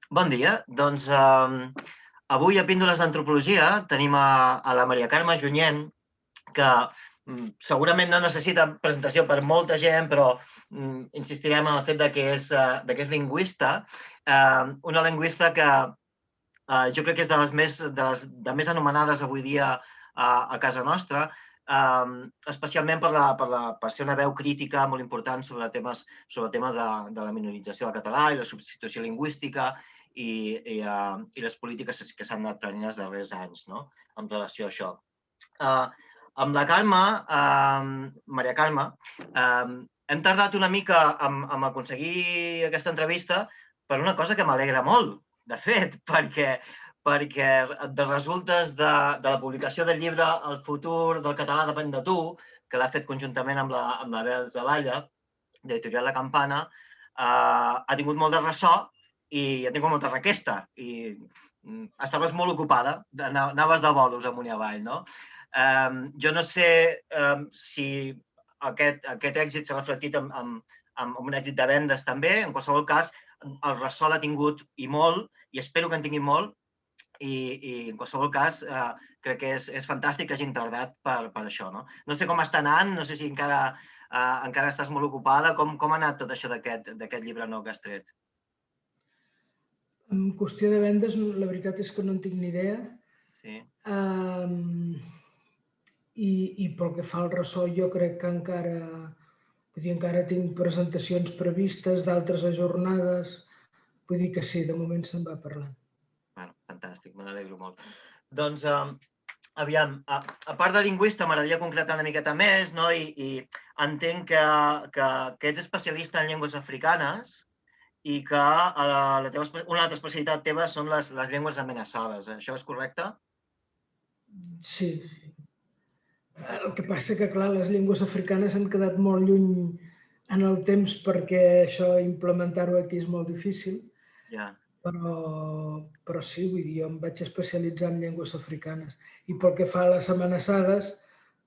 Bon dia. Doncs avui a Píndoles d'Antropologia tenim a la Maria Carme Junyent, que segurament no necessita presentació per molta gent, però insistirem en el fet de que és lingüista. Una lingüista que jo crec que és de les més anomenades avui dia a casa nostra, especialment per ser una veu crítica molt important sobre temes de la minorització del català i la substitució lingüística i les polítiques que s'han anat prenent els darrers anys, no?, en relació a això. Amb la Carme, Maria Carme, hem tardat una mica en aconseguir aquesta entrevista per una cosa que m'alegra molt, de fet, perquè de resultes de la publicació del llibre El futur del català depèn de tu, que l'ha fet conjuntament amb la Bel Zavalla, d'Editorial La Campana, ha tingut molt de ressò i ha tingut molta requesta. I estaves molt ocupada, anaves de bolos amunt i avall, no? Jo no sé si aquest èxit s'ha reflectit en un èxit de vendes també. En qualsevol cas, el ressò l'ha tingut i molt, i espero que en tingui molt, i en qualsevol cas crec que és fantàstic que hagin tardat per això, no? No sé com està anant, no sé si encara estàs molt ocupada. Com ha anat tot això d'aquest llibre nou que has tret? En qüestió de vendes, la veritat és que no en tinc ni idea. Sí. I pel que fa al ressò, jo crec que encara tinc presentacions previstes, d'altres ajornades. Vull dir que sí, de moment se'n va parlant. Bueno, fantàstic, me n'alegro molt. Doncs, aviam, a part de lingüista, m'agradaria concretar una miqueta més, no? I entenc que ets especialista en llengües africanes i que una altra especialitat teva són les llengües amenaçades. Això és correcte? Sí. El que passa que, clar, les llengües africanes han quedat molt lluny en el temps perquè això, implementar-ho aquí és molt difícil. Ja. Però sí, vull dir, jo em vaig especialitzar en llengües africanes. I pel que fa a les amenaçades,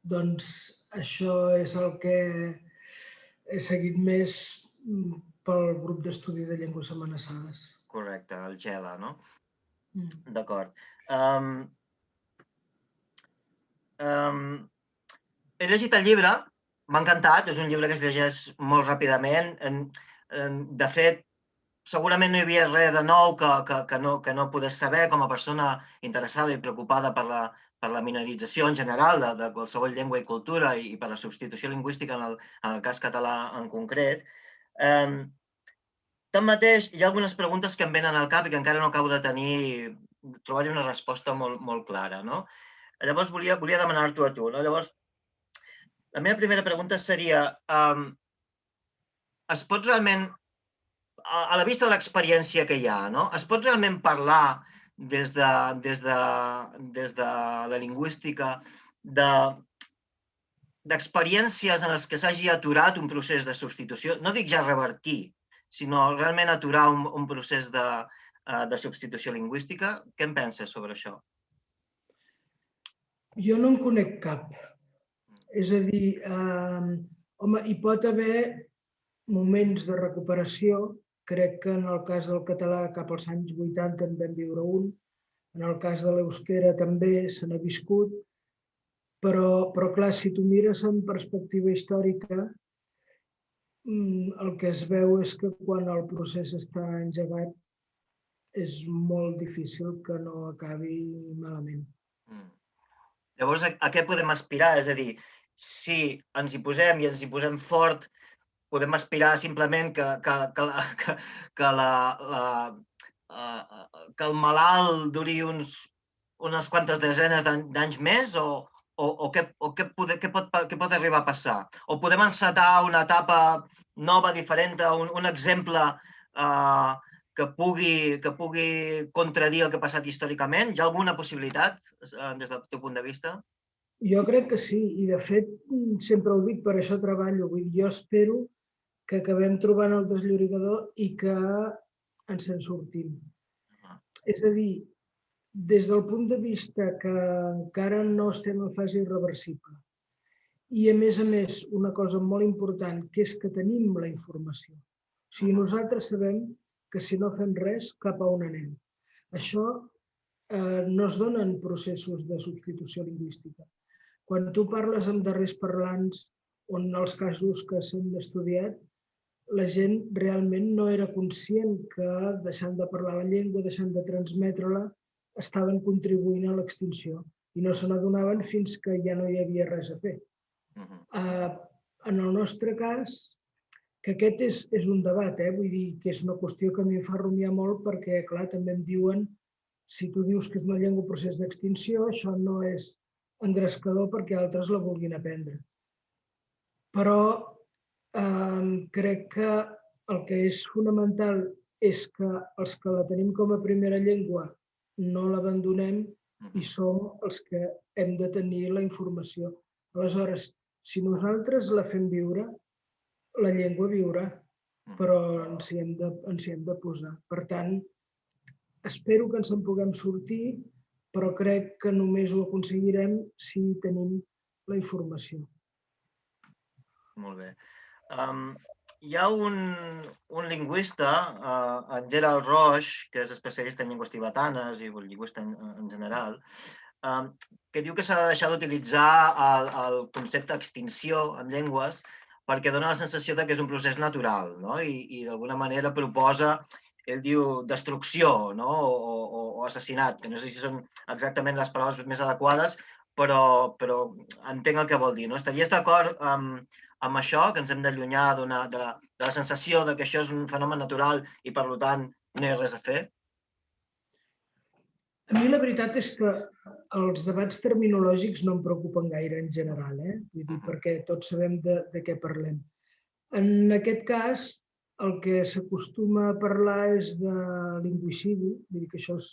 doncs això és el que he seguit més pel grup d'estudi de llengües amenaçades. Correcte, el GELA, no? D'acord. He llegit el llibre, m'ha encantat, és un llibre que es llegeix molt ràpidament. De fet, segurament no hi havia res de nou que no pogués saber com a persona interessada i preocupada per la minorització en general de qualsevol llengua i cultura i per la substitució lingüística en el cas català en concret. Tanmateix, hi ha algunes preguntes que em venen al cap i que encara no acabo de trobar-hi una resposta molt clara, no? Llavors, volia demanar-t'ho a tu, no? Llavors, la meva primera pregunta seria, es pot realment, a la vista de l'experiència que hi ha, no? Es pot realment parlar des de la lingüística d'experiències en les que s'hagi aturat un procés de substitució? No dic ja revertir, sinó realment aturar un procés de substitució lingüística. Què en penses sobre això? Jo no en conec cap. És a dir, home, hi pot haver moments de recuperació. Crec que en el cas del català cap als anys 80 en vam viure un. En el cas de l'euskera també se n'ha viscut. Però clar, si tu mires en perspectiva històrica, el que es veu és que quan el procés està engegat és molt difícil que no acabi malament. Llavors, a què podem aspirar? És a dir, si ens hi posem i ens hi posem fort, podem aspirar simplement que el malalt duri unes quantes desenes d'anys més o què pot arribar a passar? O podem encetar una etapa nova, diferent, un exemple que pugui contradir el que ha passat històricament? Hi ha alguna possibilitat des del teu punt de vista? Jo crec que sí, i de fet sempre ho dic, per això treballo. Vull dir, jo espero que acabem trobant el desllorigador i que ens en sortim. És a dir, des del punt de vista que encara no estem en fase irreversible i, a més, una cosa molt important, que és que tenim la informació. O sigui, nosaltres sabem que si no fem res, cap a on anem. Això no es donen processos de substitució lingüística. Quan tu parles amb darrers parlants, on els casos que s'han estudiat, la gent realment no era conscient que deixant de parlar la llengua, deixant de transmetre-la, estaven contribuint a l'extinció i no se n'adonaven fins que ja no hi havia res a fer. En el nostre cas, que aquest és un debat, vull dir que és una qüestió que a mi em fa rumiar molt perquè, clar, també em diuen, si tu dius que és una llengua en procés d'extinció, això no és engrescador perquè altres la vulguin aprendre. Però crec que el que és fonamental és que els que la tenim com a primera llengua no l'abandonem i som els que hem de tenir la informació. Aleshores, si nosaltres la fem viure, la llengua viurà, però ens hi hem de posar. Per tant, espero que ens en puguem sortir, però crec que només ho aconseguirem si tenim la informació. Molt bé. Hi ha un lingüista, en Gerald Roix, que és especialista en llengües tibetanes i lingüista en general, que diu que s'ha de deixar d'utilitzar el concepte extinció en llengües perquè dona la sensació que és un procés natural, no? I d'alguna manera proposa, ell diu, destrucció, no? O assassinat, que no sé si són exactament les paraules més adequades, però entenc el que vol dir. Estaries d'acord amb això, que ens hem d'allunyar de la sensació que això és un fenomen natural i, per tant, no hi ha res a fer? A mi la veritat és que els debats terminològics no em preocupen gaire en general, vull dir, perquè tots sabem de què parlem. En aquest cas, el que s'acostuma a parlar és de lingüicidi, vull dir que això és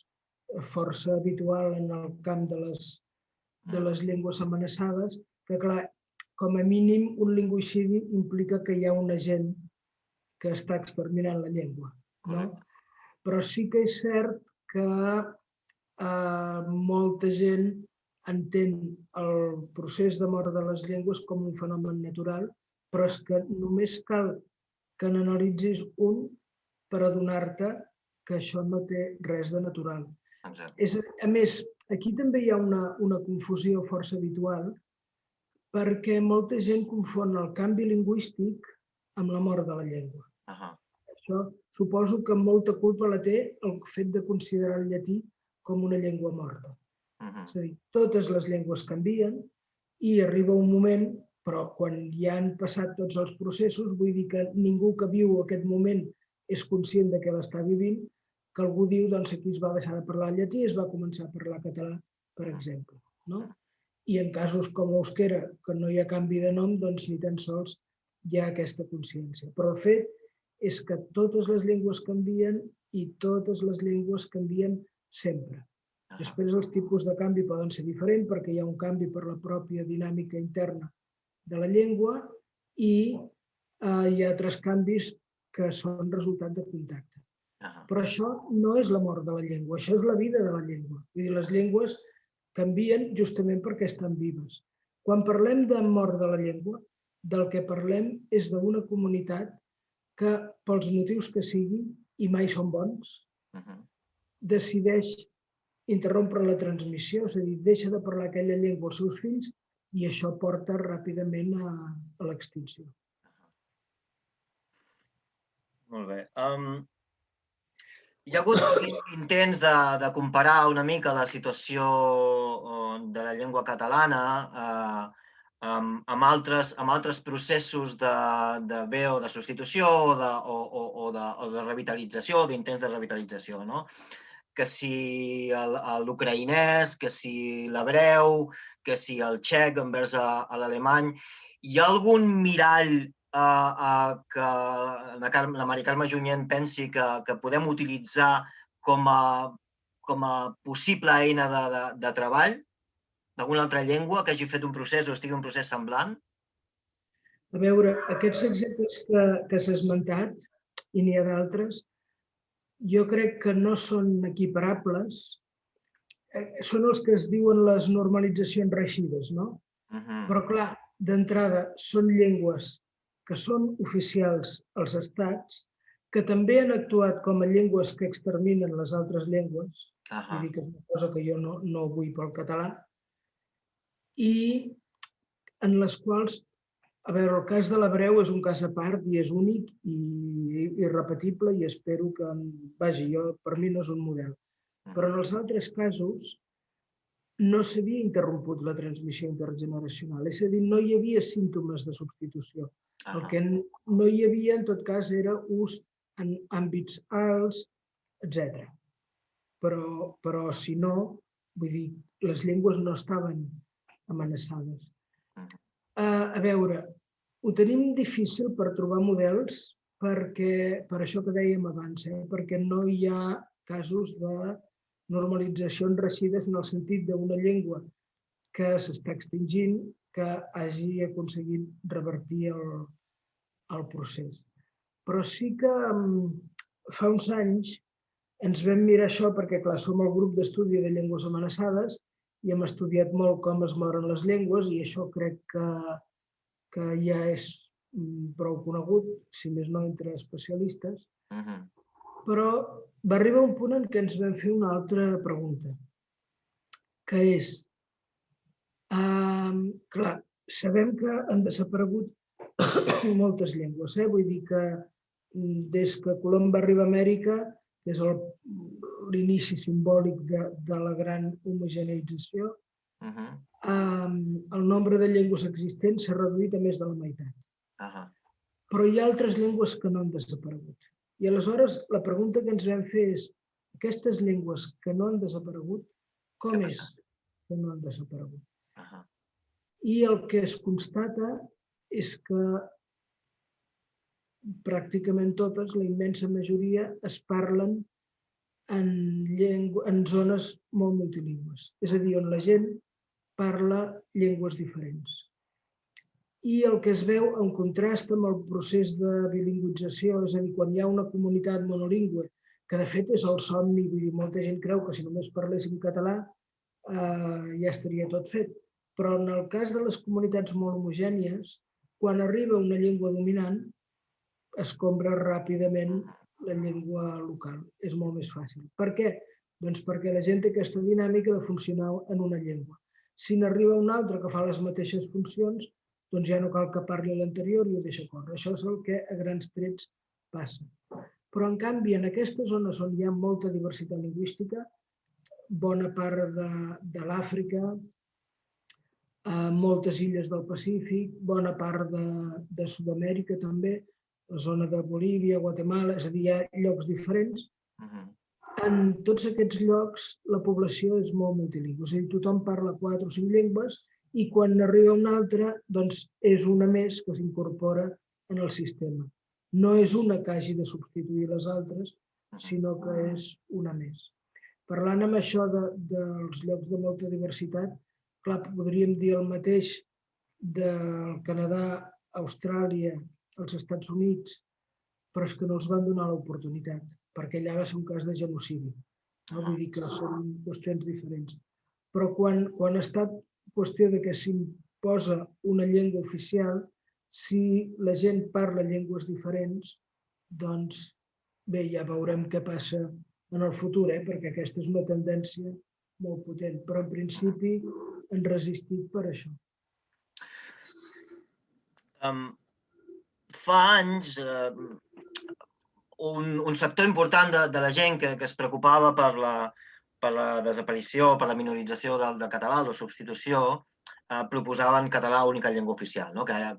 força habitual en el camp de les llengües amenaçades, que clar, com a mínim un lingüicidi implica que hi ha un agent que està exterminant la llengua. Però sí que és cert que molta gent entén el procés de mort de les llengües com un fenomen natural, però és que només cal que n'analitzis un per adonar-te que això no té res de natural. A més, aquí també hi ha una confusió força habitual perquè molta gent confon el canvi lingüístic amb la mort de la llengua. Això suposo que molta culpa la té el fet de considerar el llatí com una llengua morta. És a dir, totes les llengües canvien i arriba un moment, però quan ja han passat tots els processos, vull dir que ningú que viu aquest moment és conscient de què l'està vivint, que algú diu doncs aquí es va deixar de parlar llatí i es va començar a parlar català, per exemple. I en casos com l'euskera, que no hi ha canvi de nom, doncs ni tan sols hi ha aquesta consciència. Però el fet és que totes les llengües canvien i totes les llengües canvien sempre. Després els tipus de canvi poden ser diferents perquè hi ha un canvi per la pròpia dinàmica interna de la llengua i hi ha altres canvis que són resultat de contacte. Però això no és la mort de la llengua, això és la vida de la llengua. Vull dir, les llengües canvien justament perquè estan vives. Quan parlem de mort de la llengua, del que parlem és d'una comunitat que, pels motius que siguin, i mai són bons, decideix interrompre la transmissió, és a dir, deixa de parlar aquella llengua als seus fills i això porta ràpidament a l'extinció. Molt bé. Hi ha hagut intents de comparar una mica la situació de la llengua catalana amb altres processos de substitució o de revitalització, d'intents de revitalització, no? Que si l'ucraïnès, que si l'hebreu, que si el txec envers l'alemany. Hi ha algun mirall que la Mari Carme Junyent pensi que podem utilitzar com a possible eina de treball d'alguna altra llengua que hagi fet un procés o estigui en un procés semblant? A veure, aquests exemples que s'ha esmentat, i n'hi ha d'altres, jo crec que no són equiparables. Són els que es diuen les normalitzacions reeixides, no? Però, clar, d'entrada són llengües que són oficials als estats, que també han actuat com a llengües que exterminen les altres llengües, vull dir que és una cosa que jo no vull pel català, i en les quals, a veure, el cas de l'hebreu és un cas a part i és únic i irrepetible i espero que, vaja, per mi no és un model. Però en els altres casos no s'havia interromput la transmissió intergeneracional, és a dir, no hi havia símptomes de substitució. El que no hi havia, en tot cas, era ús en àmbits alts, etc. Però, si no, vull dir, les llengües no estaven amenaçades. A veure, ho tenim difícil per trobar models perquè, per això que dèiem abans, perquè no hi ha casos de normalitzacions reeixides en el sentit d'una llengua que s'està extingint que hagi aconseguit revertir el procés. Però sí que fa uns anys ens vam mirar això perquè, clar, som el grup d'estudi de llengües amenaçades i hem estudiat molt com es moren les llengües i això crec que ja és prou conegut, si més no entre especialistes. Però va arribar un punt en què ens vam fer una altra pregunta, que és, clar, sabem que han desaparegut moltes llengües, vull dir que des que Colom va arribar a Amèrica, que és l'inici simbòlic de la gran homogeneïtzació, el nombre de llengües existents s'ha reduït a més de la meitat. Però hi ha altres llengües que no han desaparegut. I aleshores la pregunta que ens vam fer és, aquestes llengües que no han desaparegut, com és que no han desaparegut? I el que es constata és que pràcticament totes, la immensa majoria, es parlen en zones molt multilingües, és a dir, on la gent parla llengües diferents. I el que es veu en contrast amb el procés de bilingüització, és a dir, quan hi ha una comunitat monolingüe, que de fet és el somni, vull dir, molta gent creu que si només parléssim català ja estaria tot fet, però en el cas de les comunitats molt homogènies, quan arriba una llengua dominant, escombra ràpidament la llengua local. És molt més fàcil. Per què? Doncs perquè la gent té aquesta dinàmica de funcionar en una llengua. Si n'arriba una altra que fa les mateixes funcions, doncs ja no cal que parli l'anterior i ho deixa córrer. Això és el que a grans trets passa. Però, en canvi, en aquestes zones on hi ha molta diversitat lingüística, bona part de l'Àfrica, moltes illes del Pacífic, bona part de Sud-amèrica també, la zona de Bolívia, Guatemala, és a dir, hi ha llocs diferents. En tots aquests llocs la població és molt multilingüe, és a dir, tothom parla 4 o 5 llengües i quan n'arriba una altra, doncs és una més que s'incorpora en el sistema. No és una que hagi de substituir les altres, sinó que és una més. Parlant amb això dels llocs de molta diversitat, clar, podríem dir el mateix del Canadà, Austràlia, als Estats Units, però és que no els van donar l'oportunitat, perquè allà va ser un cas de genocidi. Vull dir que són qüestions diferents. Però quan ha estat qüestió de que s'imposa una llengua oficial, si la gent parla llengües diferents, doncs bé, ja veurem què passa en el futur, perquè aquesta és una tendència molt potent, però en principi han resistit per això. Fa anys, un sector important de la gent que es preocupava per la desaparició, per la minorització del català, la substitució, proposaven català única llengua oficial, que ara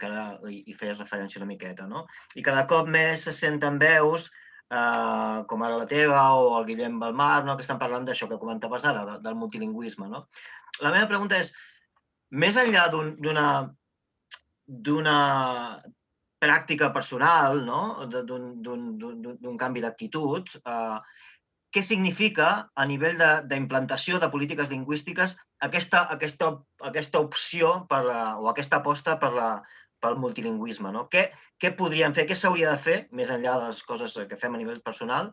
hi feies referència una miqueta. I cada cop més se senten veus, com ara la teva o el Guillem Balmar, que estan parlant d'això que comentaves ara, del multilingüisme. La meva pregunta és, més enllà d'una pràctica personal, d'un canvi d'actitud, què significa a nivell d'implantació de polítiques lingüístiques aquesta opció o aquesta aposta pel multilingüisme? Què podríem fer, què s'hauria de fer, més enllà de les coses que fem a nivell personal,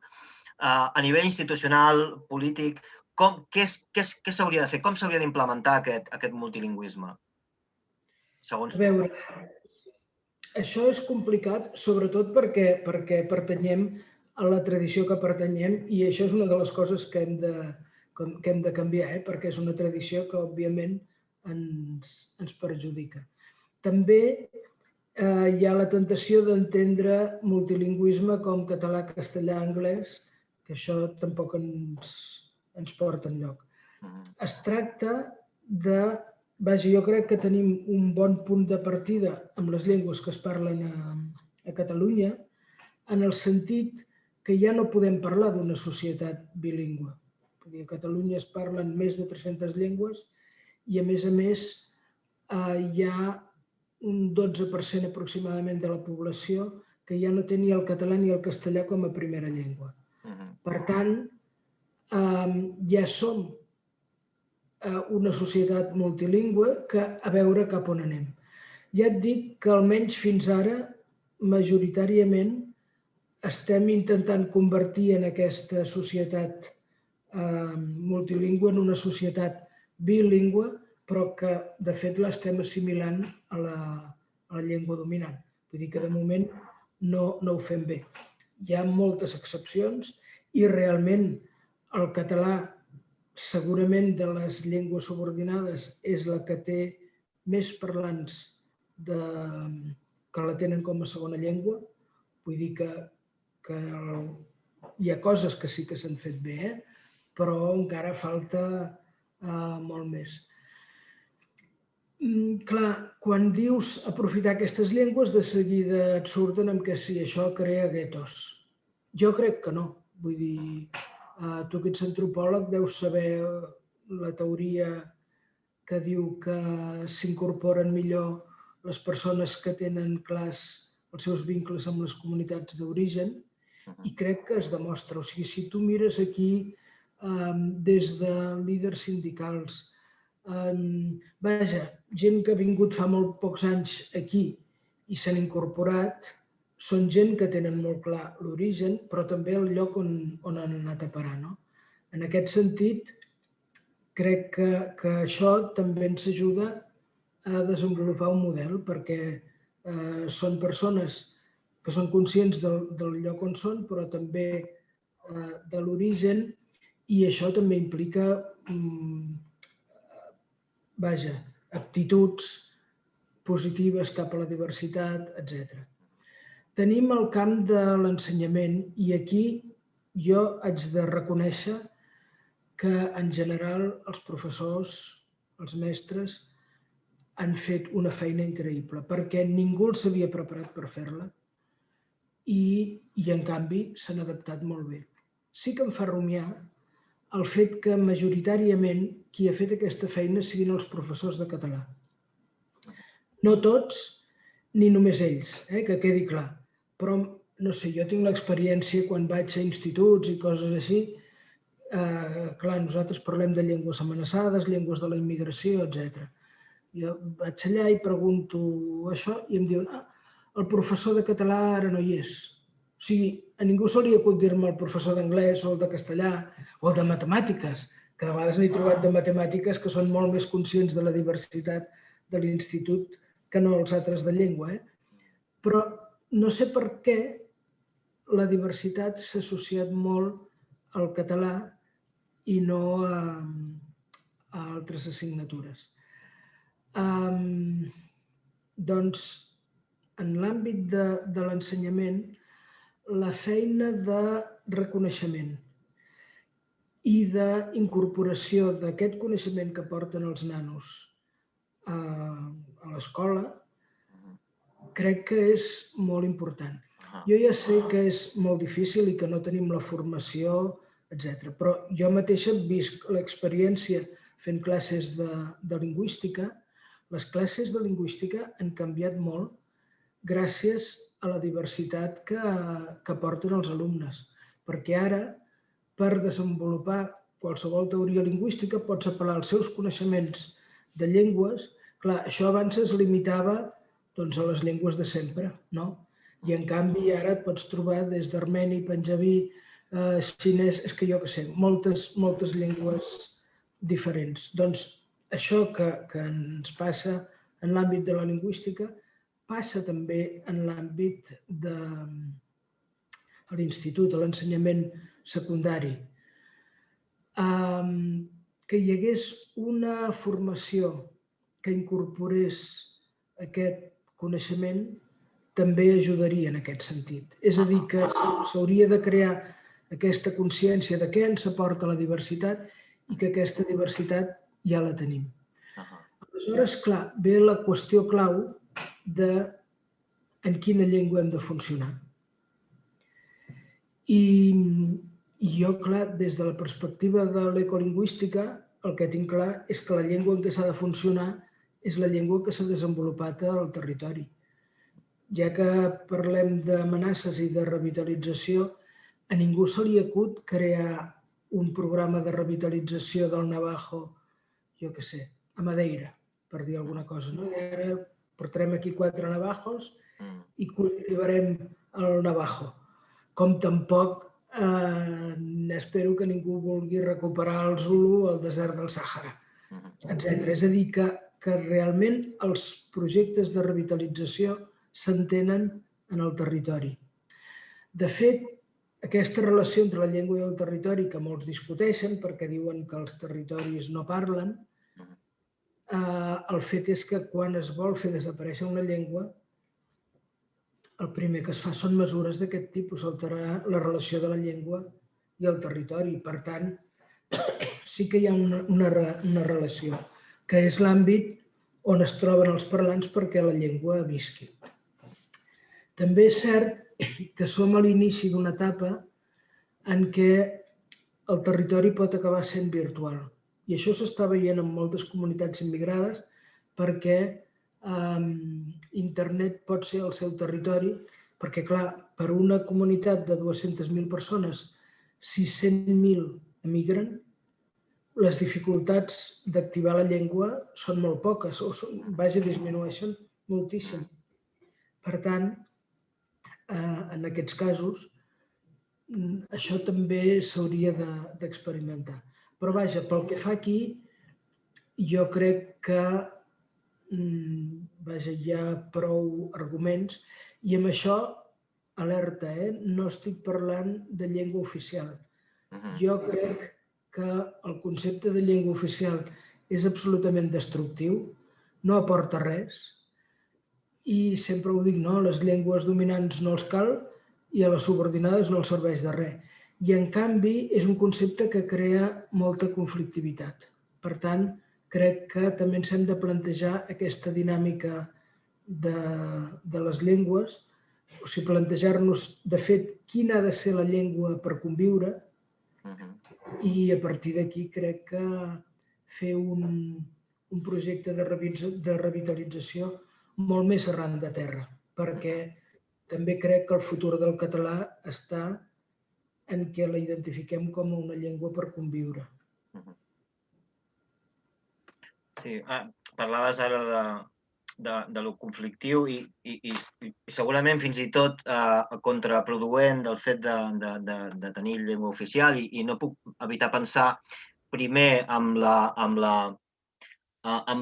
a nivell institucional, polític, què s'hauria de fer, com s'hauria d'implementar aquest multilingüisme? A veure, això és complicat, sobretot perquè pertanyem a la tradició que pertanyem, i això és una de les coses que hem de canviar, perquè és una tradició que, òbviament, ens perjudica. També hi ha la tentació d'entendre multilingüisme com català, castellà, anglès, que això tampoc ens porta enlloc. Es tracta de... Vaja, jo crec que tenim un bon punt de partida amb les llengües que es parlen a Catalunya, en el sentit que ja no podem parlar d'una societat bilingüe. A Catalunya es parlen més de 300 llengües i, a més, hi ha un 12% aproximadament de la població que ja no té ni el català ni el castellà com a primera llengua. Per tant, ja som una societat multilingüe que a veure cap on anem. Ja et dic que almenys fins ara, majoritàriament, estem intentant convertir en aquesta societat multilingüe en una societat bilingüe, però que, de fet, l'estem assimilant a la llengua dominant. Vull dir que, de moment, no ho fem bé. Hi ha moltes excepcions i, realment, el català, segurament, de les llengües subordinades, és la que té més parlants que la tenen com a segona llengua. Vull dir que hi ha coses que sí que s'han fet bé, però encara falta molt més. Clar, quan dius aprofitar aquestes llengües, de seguida et surten amb que si això crea guetos. Jo crec que no. Vull dir, tu que ets antropòleg deus saber la teoria que diu que s'incorporen millor les persones que tenen clars els seus vincles amb les comunitats d'origen, i crec que es demostra. O sigui, si tu mires aquí des de líders sindicals, vaja, gent que ha vingut fa molt pocs anys aquí i s'han incorporat, són gent que tenen molt clar l'origen, però també el lloc on han anat a parar. En aquest sentit, crec que això també ens ajuda a desenvolupar un model, perquè són persones que són conscients del lloc on són, però també de l'origen, i això també implica, vaja, aptituds positives cap a la diversitat, etc. Tenim el camp de l'ensenyament, i aquí jo haig de reconèixer que, en general, els professors, els mestres, han fet una feina increïble, perquè ningú els havia preparat per fer-la i, en canvi, s'han adaptat molt bé. Sí que em fa rumiar el fet que, majoritàriament, qui ha fet aquesta feina siguin els professors de català. No tots, ni només ells, que quedi clar. Però, no sé, jo tinc l'experiència quan vaig a instituts i coses així. Clar, nosaltres parlem de llengües amenaçades, llengües de la immigració, etc. Jo vaig allà i pregunto això i em diuen el professor de català ara no hi és. O sigui, a ningú se li acut dir-me el professor d'anglès o el de castellà o el de matemàtiques, que de vegades n'he trobat de matemàtiques que són molt més conscients de la diversitat de l'institut que no els altres de llengua. Però no sé per què la diversitat s'ha associat molt al català i no a altres assignatures. Doncs, en l'àmbit de l'ensenyament, la feina de reconeixement i d'incorporació d'aquest coneixement que porten els nanos a l'escola, crec que és molt important. Jo ja sé que és molt difícil i que no tenim la formació, etc. Però jo mateixa he vist l'experiència fent classes de lingüística. Les classes de lingüística han canviat molt gràcies a la diversitat que porten els alumnes. Perquè ara, per desenvolupar qualsevol teoria lingüística, pots apel·lar als seus coneixements de llengües. Clar, això abans es limitava a les llengües de sempre, no? I, en canvi, ara et pots trobar des d'armeni, panjabí, xinès, és que jo què sé, moltes llengües diferents. Doncs això que ens passa en l'àmbit de la lingüística passa també en l'àmbit l'institut, a l'ensenyament secundari. Que hi hagués una formació que incorporés aquest coneixement també ajudaria en aquest sentit. És a dir, que s'hauria de crear aquesta consciència de què ens aporta la diversitat i que aquesta diversitat ja la tenim. Aleshores, clar, ve la qüestió clau de en quina llengua hem de funcionar. I jo, clar, des de la perspectiva de l'ecolingüística, el que tinc clar és que la llengua en què s'ha de funcionar és la llengua que s'ha desenvolupat al territori. Ja que parlem d'amenaces i de revitalització, a ningú se li acut crear un programa de revitalització del Navajo, jo què sé, a Madeira, per dir alguna cosa. I ara portarem aquí 4 navajos i cultivarem el Navajo. Com tampoc espero que ningú vulgui recuperar el Zulu al desert del Sàhara, etc. És a dir, que realment els projectes de revitalització s'entenen en el territori. De fet, aquesta relació entre la llengua i el territori, que molts discuteixen perquè diuen que els territoris no parlen, el fet és que quan es vol fer desaparèixer una llengua, el primer que es fa són mesures d'aquest tipus, alterar la relació de la llengua i el territori. Per tant, sí que hi ha una relació, que és l'àmbit on es troben els parlants perquè la llengua visqui. També és cert que som a l'inici d'una etapa en què el territori pot acabar sent virtual. I això s'està veient en moltes comunitats immigrades perquè internet pot ser el seu territori, perquè, clar, per una comunitat de 200.000 persones, 600.000 emigren, les dificultats d'activar la llengua són molt poques, o disminueixen moltíssim. Per tant, en aquests casos, això també s'hauria d'experimentar. Però vaja, pel que fa aquí, jo crec que hi ha prou arguments i amb això, alerta, no estic parlant de llengua oficial. Jo crec que el concepte de llengua oficial és absolutament destructiu, no aporta res i sempre ho dic, no, les llengües dominants no els cal i a les subordinades no els serveix de res. I en canvi és un concepte que crea molta conflictivitat. Per tant, crec que també ens hem de plantejar aquesta dinàmica de les llengües, o sigui, plantejar-nos, de fet, quina ha de ser la llengua per conviure i a partir d'aquí crec que fer un projecte de revitalització molt més arran de terra, perquè també crec que el futur del català està en què la identifiquem com una llengua per conviure. Sí, parlaves ara de lo conflictiu i segurament fins i tot contraproduent del fet de tenir llengua oficial i no puc evitar pensar primer amb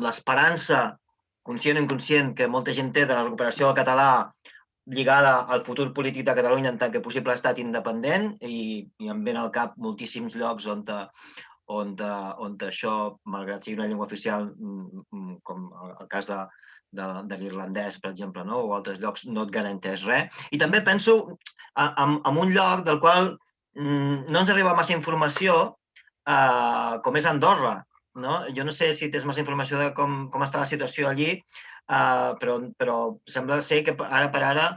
l'esperança conscient o inconscient que molta gent té de la recuperació del català lligada al futur polític de Catalunya en tant que possible estat independent i em ven al cap moltíssims llocs on això, malgrat sigui una llengua oficial, com el cas de l'irlandès, per exemple, o altres llocs, no et garanteix res. I també penso en un lloc del qual no ens arriba massa informació, com és Andorra. Jo no sé si tens massa informació de com està la situació allí, però sembla ser que ara per ara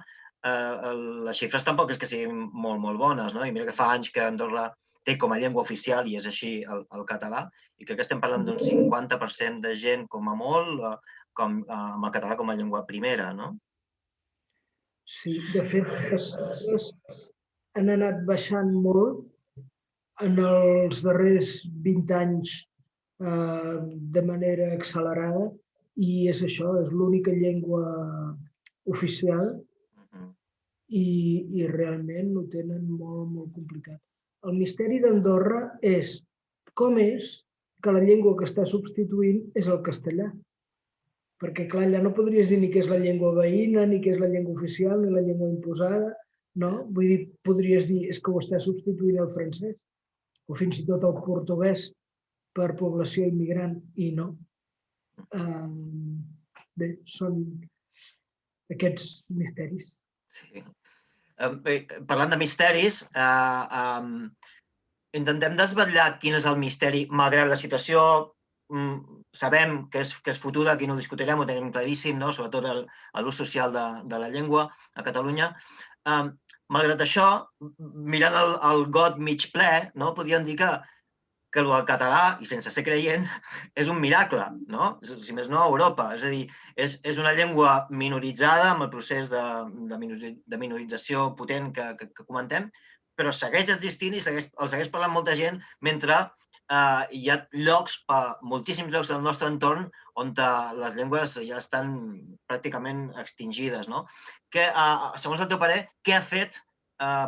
les xifres tampoc és que siguin molt, molt bones. I mira que fa anys que Andorra té com a llengua oficial, i és així, el català, i crec que estem parlant d'un 50% de gent, com a molt, amb el català com a llengua primera, no? Sí, de fet, les xifres han anat baixant molt en els darrers 20 anys de manera accelerada i és això, és l'única llengua oficial i realment ho tenen molt, molt complicat. El misteri d'Andorra és com és que la llengua que està substituint és el castellà. Perquè, clar, allà no podries dir ni què és la llengua veïna, ni què és la llengua oficial, ni la llengua imposada, no? Vull dir, podries dir, és que ho està substituint el francès, o fins i tot el portuguès per població immigrant, i no. Bé, són aquests misteris. Sí. Parlant de misteris, intentem desvetllar quin és el misteri, malgrat la situació sabem que és fotuda, aquí no ho discutirem, ho tenim claríssim, no? Sobretot l'ús social de la llengua a Catalunya. Malgrat això, mirant el got mig ple, no? Podríem dir que el català, i sense ser creient, és un miracle, no? Si més no, a Europa. És a dir, és una llengua minoritzada amb el procés de minorització potent que comentem, però segueix existint i el segueix parlant molta gent, mentre hi ha moltíssims llocs del nostre entorn on les llengües ja estan pràcticament extingides, no? Segons el teu parer, què ha fet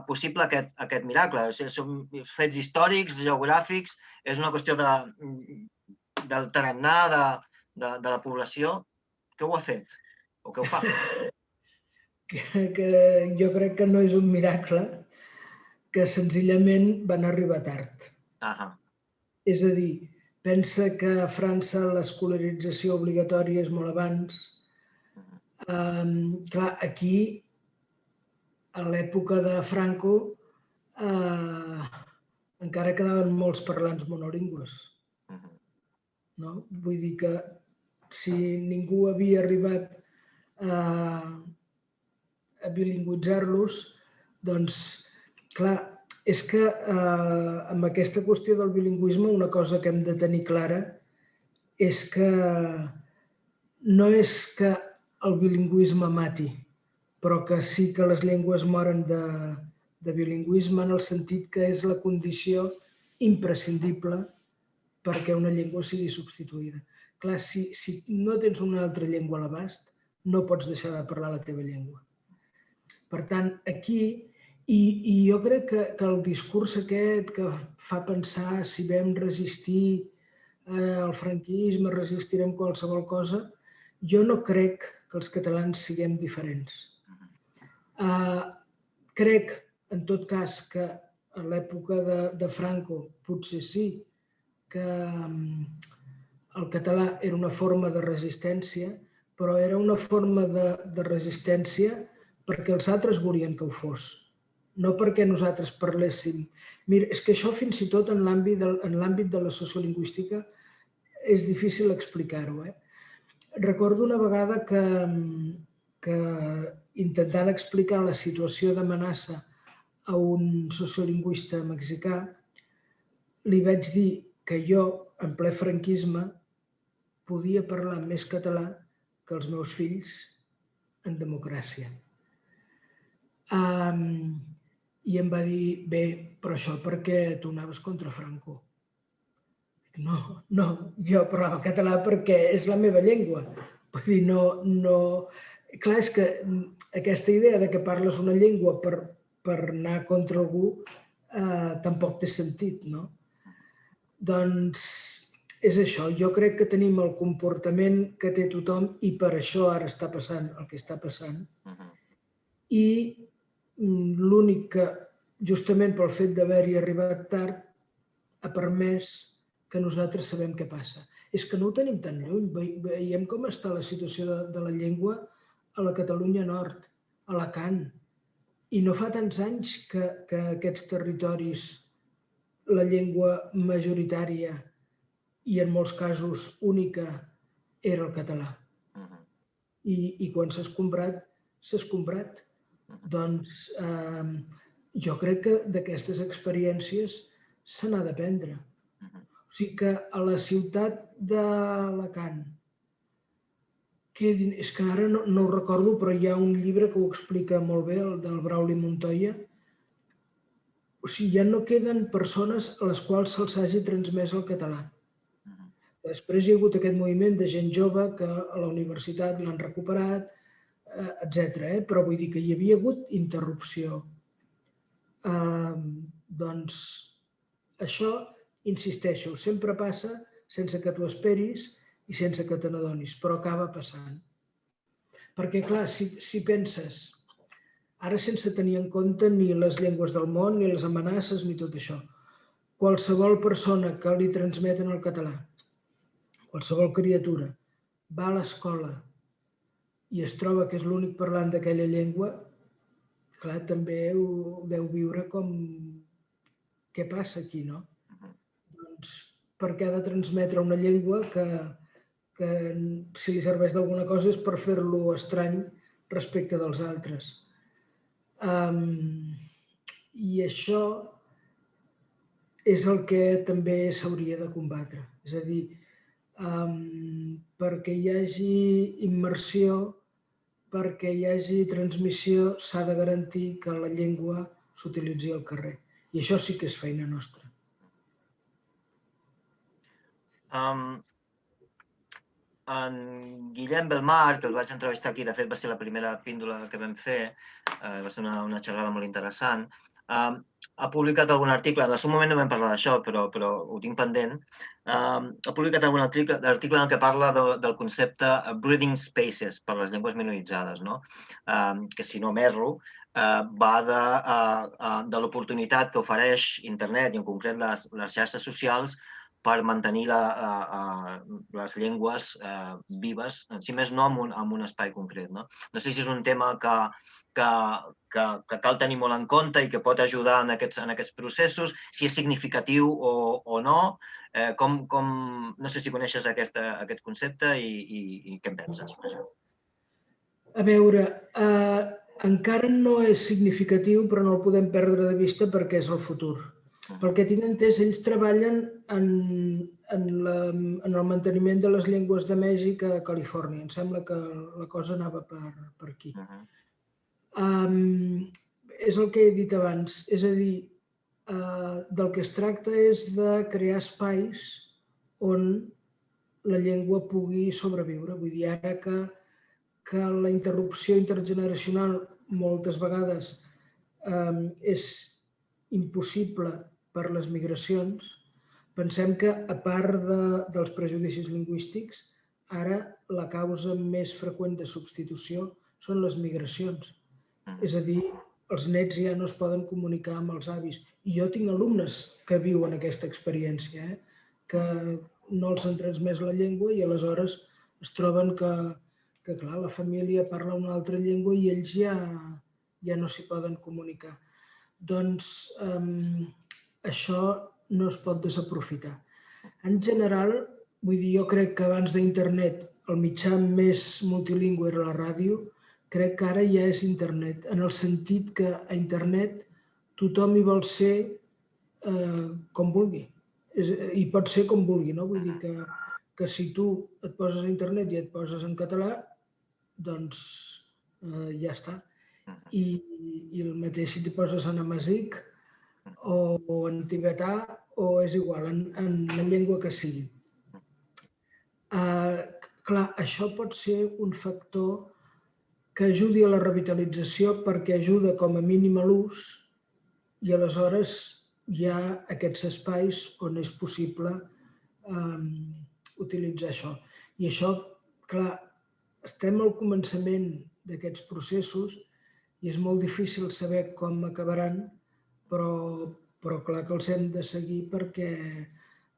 possible aquest miracle? Són fets històrics, geogràfics, és una qüestió del tarannà de la població. Què ho ha fet? O què ho fa? Que jo crec que no és un miracle, que senzillament van arribar tard. És a dir, pensa que a França l'escolarització obligatòria és molt abans. Clar, aquí, a l'època de Franco, encara quedaven molts parlants monolingües. No? Vull dir que si ningú havia arribat a bilingüitzar-los, doncs, clar, és que amb aquesta qüestió del bilingüisme una cosa que hem de tenir clara és que no és que el bilingüisme mati, però que sí que les llengües moren de bilingüisme en el sentit que és la condició imprescindible perquè una llengua sigui substituïda. Clar, si no tens una altra llengua a l'abast, no pots deixar de parlar la teva llengua. Per tant, aquí, i jo crec que el discurs aquest que fa pensar si vam resistir al franquisme, resistirem qualsevol cosa, jo no crec que els catalans siguem diferents. Crec, en tot cas, que a l'època de Franco potser sí, que el català era una forma de resistència, però era una forma de resistència perquè els altres volien que ho fos, no perquè nosaltres parléssim. Mira, és que això fins i tot en l'àmbit de la sociolingüística és difícil explicar-ho. Recordo una vegada que intentant explicar la situació d'amenaça a un sociolingüista mexicà, li vaig dir que jo, en ple franquisme, podia parlar més català que els meus fills en democràcia. I em va dir, bé, però això perquè tu anaves contra Franco. No, jo parlava català perquè és la meva llengua. Vull dir, no... Clar, és que aquesta idea de que parles una llengua per anar contra algú tampoc té sentit, no? Doncs és això, jo crec que tenim el comportament que té tothom i per això ara està passant el que està passant. I l'únic que, justament pel fet d'haver-hi arribat tard, ha permès que nosaltres sabem què passa. És que no ho tenim tan lluny. Veiem com està la situació de la llengua a la Catalunya Nord, a Alacant. I no fa tants anys que aquests territoris la llengua majoritària i en molts casos única era el català. I quan s'ha escombrat, s'ha escombrat. Doncs jo crec que d'aquestes experiències se n'ha d'aprendre. O sigui que a la ciutat d'Alacant, és que ara no ho recordo, però hi ha un llibre que ho explica molt bé, el del Brauli Montoya. O sigui, ja no queden persones a les quals se'ls hagi transmès el català. Després hi ha hagut aquest moviment de gent jove que a la universitat l'han recuperat, etc. Però vull dir que hi havia hagut interrupció. Doncs això, insisteixo, sempre passa sense que t'ho esperis i sense que te n'adonis, però acaba passant. Perquè, clar, si penses Ara sense tenir en compte ni les llengües del món, ni les amenaces, ni tot això. Qualsevol persona que li transmeten el català, qualsevol criatura, va a l'escola i es troba que és l'únic parlant d'aquella llengua, clar, també ho deu viure com què passa aquí, no? Doncs per què ha de transmetre una llengua que si li serveix d'alguna cosa és per fer-lo estrany respecte dels altres. I això és el que també s'hauria de combatre. És a dir, perquè hi hagi immersió, perquè hi hagi transmissió, s'ha de garantir que la llengua s'utilitzi al carrer. I això sí que és feina nostra. En Guillem Belmar, que el vaig entrevistar aquí, de fet va ser la primera píndola que vam fer, va ser una xerrada molt interessant, ha publicat algun article, en el seu moment no vam parlar d'això, però ho tinc pendent, ha publicat algun article en el que parla del concepte breathing spaces per les llengües minoritzades, que si no m'erro, va de l'oportunitat que ofereix internet i en concret les xarxes socials per mantenir les llengües vives, si més no en un espai concret. No sé si és un tema que cal tenir molt en compte i que pot ajudar en aquests processos, si és significatiu o no. No sé si coneixes aquest concepte i què en penses. A veure, encara no és significatiu, però no el podem perdre de vista perquè és el futur. Pel que tinc entès, ells treballen en el manteniment de les llengües de Mèxic a Califòrnia. Em sembla que la cosa anava per aquí. És el que he dit abans, és a dir, del que es tracta és de crear espais on la llengua pugui sobreviure. Vull dir, ara que la interrupció intergeneracional moltes vegades és impossible per les migracions, pensem que, a part dels prejudicis lingüístics, ara la causa més freqüent de substitució són les migracions. És a dir, els nets ja no es poden comunicar amb els avis. I jo tinc alumnes que viuen aquesta experiència, que no els han transmès la llengua i aleshores es troben que clar, la família parla una altra llengua i ells ja no s'hi poden comunicar. Doncs això no es pot desaprofitar. En general, vull dir, jo crec que abans d'internet el mitjà més multilingüe era la ràdio, crec que ara ja és internet, en el sentit que a internet tothom hi vol ser com vulgui. I pot ser com vulgui, no? Vull dir que si tu et poses a internet i et poses en català, doncs ja està. I el mateix si t'hi poses en amazic o en tibetà o és igual, en la llengua que sigui. Clar, això pot ser un factor que ajudi a la revitalització perquè ajuda com a mínim a l'ús i aleshores hi ha aquests espais on és possible utilitzar això. I això, clar, estem al començament d'aquests processos i és molt difícil saber com acabaran, però clar que els hem de seguir perquè,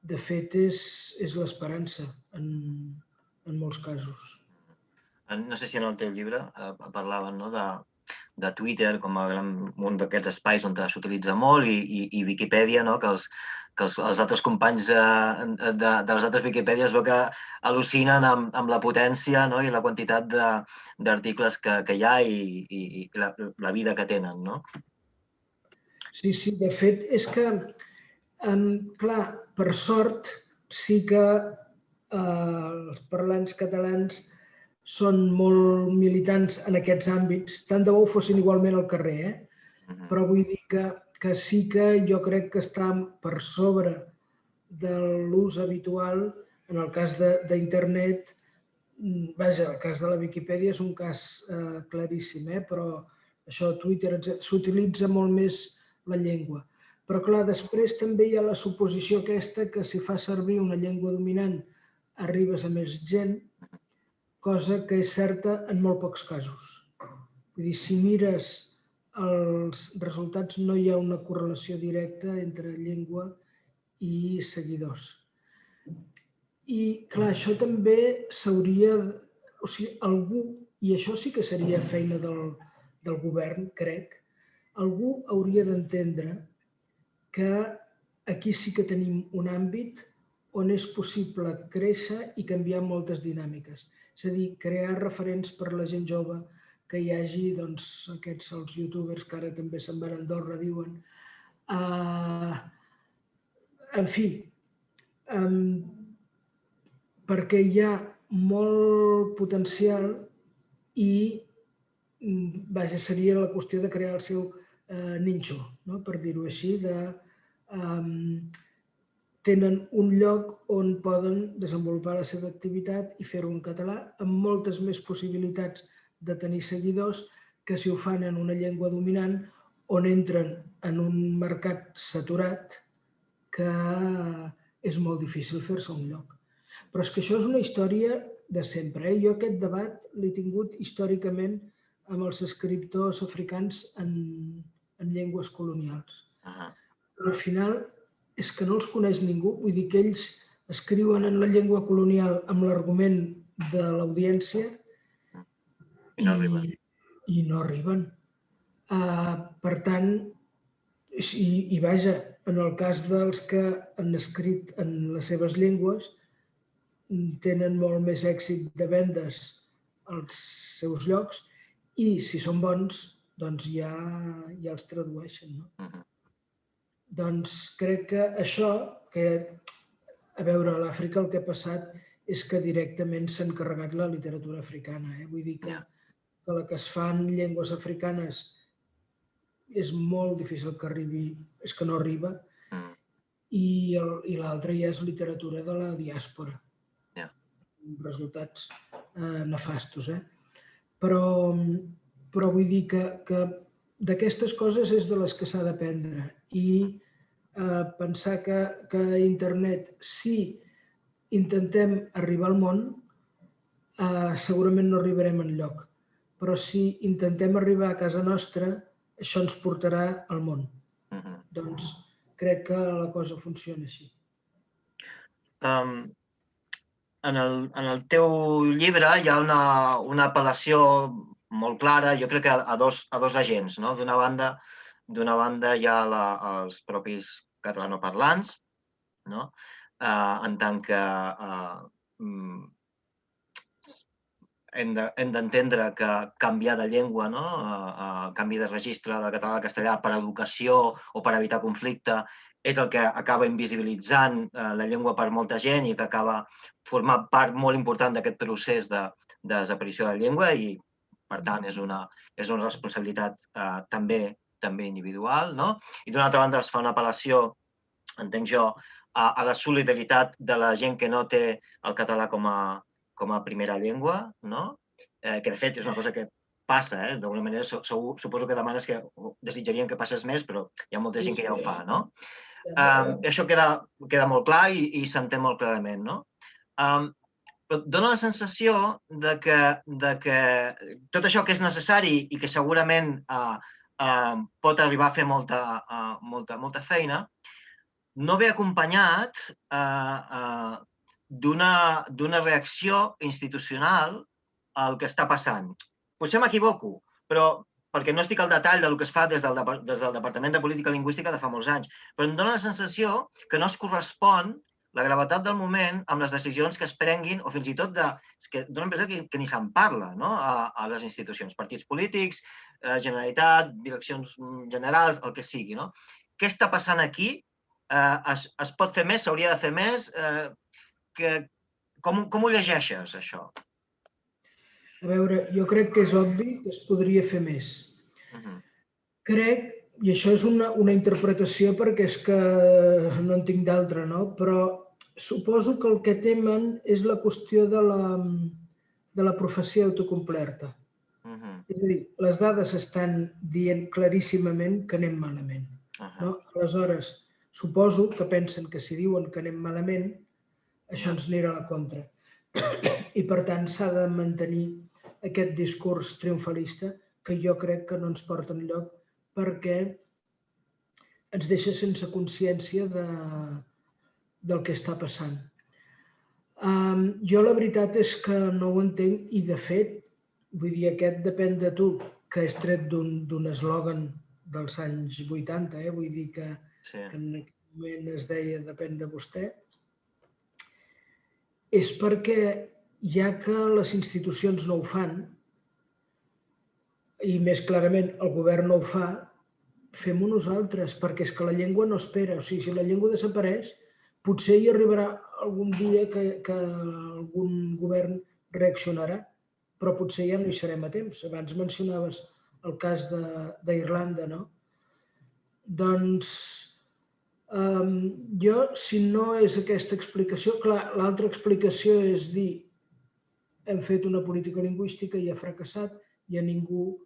de fet, és l'esperança en molts casos. No sé si en el teu llibre parlaven de Twitter com un d'aquests espais on s'utilitza molt i Viquipèdia, que els altres companys de les altres Viquipèdies veu que al·lucinen amb la potència i la quantitat d'articles que hi ha i la vida que tenen, no? Sí, de fet, és que, clar, per sort, sí que els parlants catalans són molt militants en aquests àmbits, tant de bo ho fossin igualment al carrer, però vull dir que sí que jo crec que està per sobre de l'ús habitual. En el cas d'internet, vaja, el cas de la Viquipèdia és un cas claríssim, però això, Twitter, etc., s'utilitza molt més la llengua. Però clar, després també hi ha la suposició aquesta que si fa servir una llengua dominant arribes a més gent, cosa que és certa en molt pocs casos. Vull dir, si mires els resultats no hi ha una correlació directa entre llengua i seguidors. I, clar, això també s'hauria... O sigui, algú, i això sí que seria feina del govern, crec, algú hauria d'entendre que aquí sí que tenim un àmbit on és possible créixer i canviar moltes dinàmiques. És a dir, crear referents per a la gent jove, que hi hagi aquests, els youtubers que ara també se'n van a Andorra, diuen. En fi, perquè hi ha molt potencial i, vaja, seria la qüestió de crear el seu nínxol, per dir-ho així, tenen un lloc on poden desenvolupar la seva activitat i fer-ho en català amb moltes més possibilitats de tenir seguidors que si ho fan en una llengua dominant on entren en un mercat saturat que és molt difícil fer-se un lloc. Però és que això és una història de sempre. Jo aquest debat l'he tingut històricament amb els escriptors africans en llengües colonials. Però al final és que no els coneix ningú. Vull dir que ells escriuen en la llengua colonial amb l'argument de l'audiència i no arriben. Per tant, i vaja, en el cas dels que han escrit en les seves llengües, tenen molt més èxit de vendes als seus llocs i, si són bons, doncs ja els tradueixen. Doncs crec que això, a veure, a l'Àfrica el que ha passat és que directament s'ha encarregat la literatura africana. Vull dir que la que es fa en llengües africanes és molt difícil que arribi, és que no arriba, i l'altra ja és literatura de la diàspora. Resultats nefastos. Però vull dir que d'aquestes coses és de les que s'ha d'aprendre i pensar que a internet, si intentem arribar al món, segurament no arribarem enlloc. Però si intentem arribar a casa nostra, això ens portarà al món. Doncs crec que la cosa funciona així. En el teu llibre hi ha una apel·lació molt clara, jo crec que a dos agents. D'una banda hi ha els propis catalanoparlants, en tant que hem d'entendre que canviar de llengua, canvi de registre del català al castellà per educació o per evitar conflicte, és el que acaba invisibilitzant la llengua per molta gent i que acaba formant part molt important d'aquest procés de desaparició de la llengua i, per tant, és una responsabilitat també individual. I d'una altra banda es fa una apel·lació, entenc jo, a la solidaritat de la gent que no té el català com a primera llengua, que de fet és una cosa que passa, d'alguna manera suposo que demanes que desitjarien que passés més, però hi ha molta gent que ja ho fa, Això queda molt clar i s'entén molt clarament, Però dona la sensació que tot això que és necessari i que segurament pot arribar a fer molta feina, no ve acompanyat d'una reacció institucional al que està passant. Potser m'equivoco, però perquè no estic al detall del que es fa des del Departament de Política Lingüística de fa molts anys, però em dona la sensació que no es correspon la gravetat del moment amb les decisions que es prenguin o fins i tot dona la impressió que ni se'n parla a les institucions, partits polítics, Generalitat, direccions generals, el que sigui. Què està passant aquí? Es pot fer més? S'hauria de fer més? Com ho llegeixes, això? A veure, jo crec que és obvi que es podria fer més. Crec, i això és una interpretació perquè és que no en tinc d'altra, però suposo que el que temen és la qüestió de la profecia autocomplerta. És a dir, les dades estan dient claríssimament que anem malament. Aleshores, suposo que pensen que si diuen que anem malament, això ens anirà a la contra. I, per tant, s'ha de mantenir aquest discurs triomfalista que jo crec que no ens porta enlloc perquè ens deixa sense consciència del que està passant. Jo la veritat és que no ho entenc i, de fet, vull dir, aquest depèn de tu, que és tret d'un eslògan dels anys 80, vull dir que en aquell moment es deia depèn de vostè, és perquè ja que les institucions no ho fan, i més clarament el govern no ho fa, fem-ho nosaltres, perquè és que la llengua no espera. O sigui, si la llengua desapareix, potser hi arribarà algun dia que algun govern reaccionarà, però potser ja no hi serem a temps. Abans mencionaves el cas d'Irlanda, no? Doncs jo, si no és aquesta explicació, clar, l'altra explicació és dir hem fet una política lingüística i ha fracassat i a ningú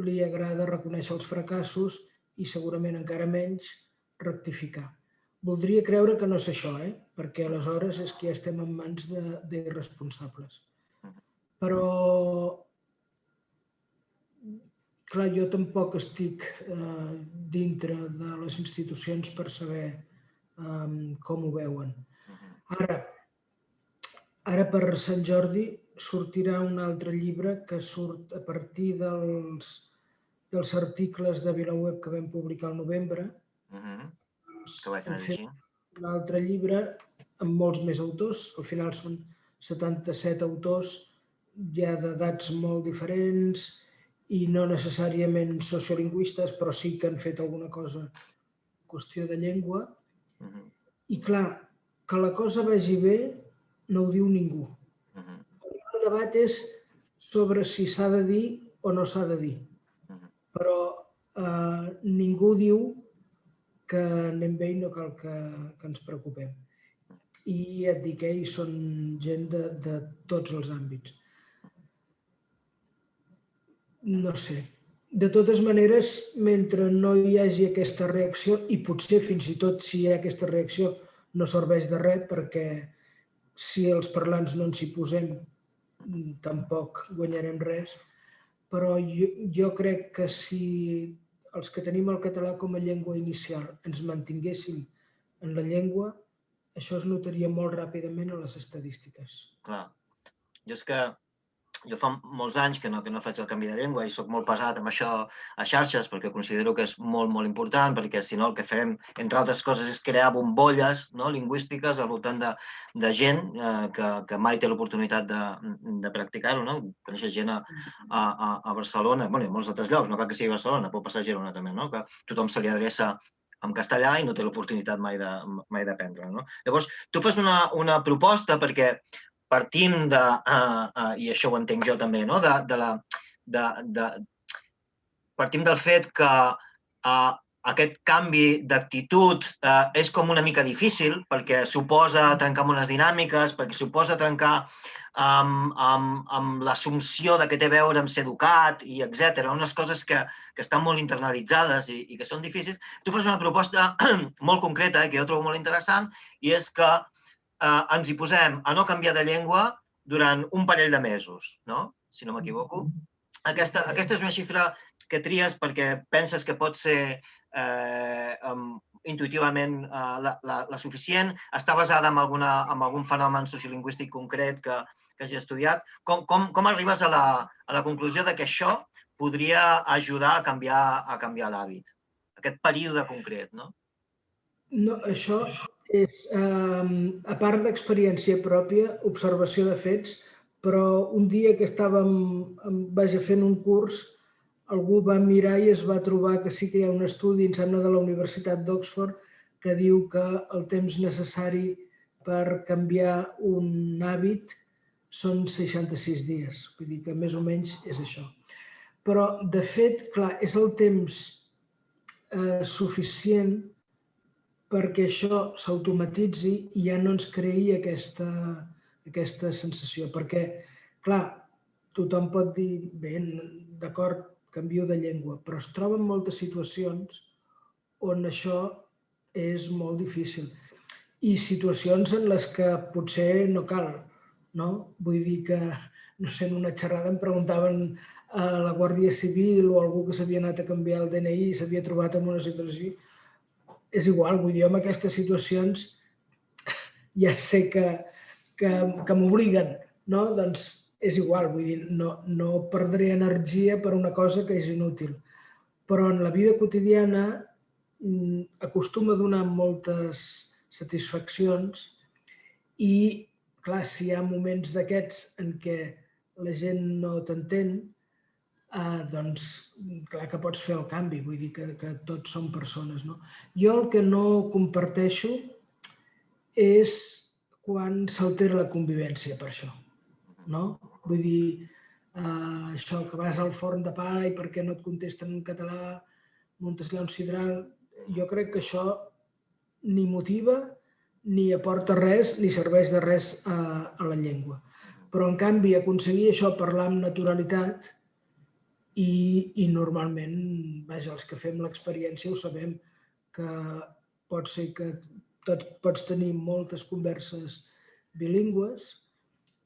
li agrada reconèixer els fracassos i segurament encara menys rectificar. Voldria creure que no és això, perquè aleshores és que ja estem en mans d'irresponsables. Però, clar, jo tampoc estic dintre de les institucions per saber com ho veuen. Ara per Sant Jordi sortirà un altre llibre que surt a partir dels articles de VilaWeb que vam publicar al novembre. Hem fet un altre llibre amb molts més autors. Al final són 77 autors ja d'edats molt diferents i no necessàriament sociolingüistes, però sí que han fet alguna cosa en qüestió de llengua. I clar, que la cosa vagi bé no ho diu ningú. El debat és sobre si s'ha de dir o no s'ha de dir. Però ningú diu que anem bé i no cal que ens preocupem. I et dic, hi són gent de tots els àmbits. No sé. De totes maneres, mentre no hi hagi aquesta reacció, i potser fins i tot si hi ha aquesta reacció no serveix de res, perquè si els parlants no ens hi posem tampoc guanyarem res, però jo crec que si els que tenim el català com a llengua inicial ens mantinguéssim en la llengua, això es notaria molt ràpidament a les estadístiques. Clar. Jo fa molts anys que no faig el canvi de llengua i soc molt pesat amb això a xarxes perquè considero que és molt, molt important, perquè si no el que farem, entre altres coses, és crear bombolles lingüístiques al voltant de gent que mai té l'oportunitat de practicar-ho. Coneixes gent a Barcelona, i a molts altres llocs, no cal que sigui Barcelona, pot passar a Girona també, que tothom se li adreça en castellà i no té l'oportunitat mai d'aprendre. Llavors, tu fas una proposta perquè partim de, i això ho entenc jo també, partim del fet que aquest canvi d'actitud és com una mica difícil perquè suposa trencar amb unes dinàmiques, perquè suposa trencar amb l'assumpció que té a veure amb ser educat i etc. Unes coses que estan molt internalitzades i que són difícils. Tu fas una proposta molt concreta que jo trobo molt interessant i és que ens hi posem a no canviar de llengua durant un parell de mesos, si no m'equivoco. Aquesta és una xifra que tries perquè penses que pot ser intuïtivament la suficient, està basada en algun fenomen sociolingüístic concret que hagi estudiat. Com arribes a la conclusió que això podria ajudar a canviar l'hàbit? Aquest període concret, no? No, això és, a part d'experiència pròpia, observació de fets, però un dia que vaig fent un curs, algú va mirar i es va trobar que sí que hi ha un estudi, em sembla, de la Universitat d'Oxford, que diu que el temps necessari per canviar un hàbit són 66 dies. Vull dir que més o menys és això. Però, de fet, clar, és el temps suficient perquè això s'automatitzi i ja no ens creï aquesta sensació. Perquè, clar, tothom pot dir, bé, d'acord, canvio de llengua, però es troben moltes situacions on això és molt difícil. I situacions en les que potser no cal, no? Vull dir que, no sé, en una xerrada em preguntaven la Guàrdia Civil o algú que s'havia anat a canviar el DNI i s'havia trobat en una situació. És igual, vull dir, en aquestes situacions ja sé que m'obliguen, no? Doncs és igual, vull dir, no perdré energia per una cosa que és inútil. Però en la vida quotidiana acostuma a donar moltes satisfaccions i, clar, si hi ha moments d'aquests en què la gent no t'entén, doncs clar que pots fer el canvi, vull dir que tots som persones, no? Jo el que no comparteixo és quan s'altera la convivència per això, no? Vull dir, això que vas al forn de pa i per què no et contesten en català, muntes allà un sidral, jo crec que això ni motiva, ni aporta res, ni serveix de res a la llengua. Però, en canvi, aconseguir això, parlar amb naturalitat, i normalment, vaja, els que fem l'experiència ho sabem, que pot ser que pots tenir moltes converses bilingües,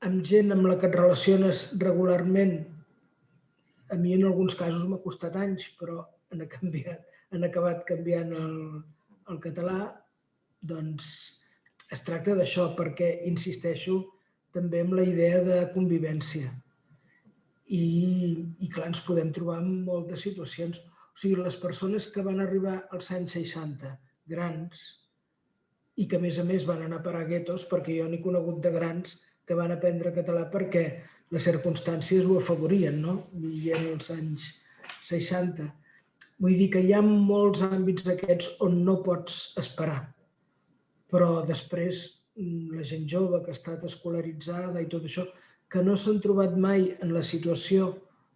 amb gent amb la que et relaciones regularment. A mi en alguns casos m'ha costat anys, però han acabat canviant el català. Doncs es tracta d'això, perquè insisteixo també en la idea de convivència. I clar, ens podem trobar en moltes situacions. O sigui, les persones que van arribar als anys 60, grans, i que a més van anar a parar a guetos, perquè jo n'he conegut de grans que van aprendre català perquè les circumstàncies ho afavorien, no? I en els anys 60. Vull dir que hi ha molts àmbits d'aquests on no pots esperar. Però després la gent jove que ha estat escolaritzada i tot això, que no s'han trobat mai en la situació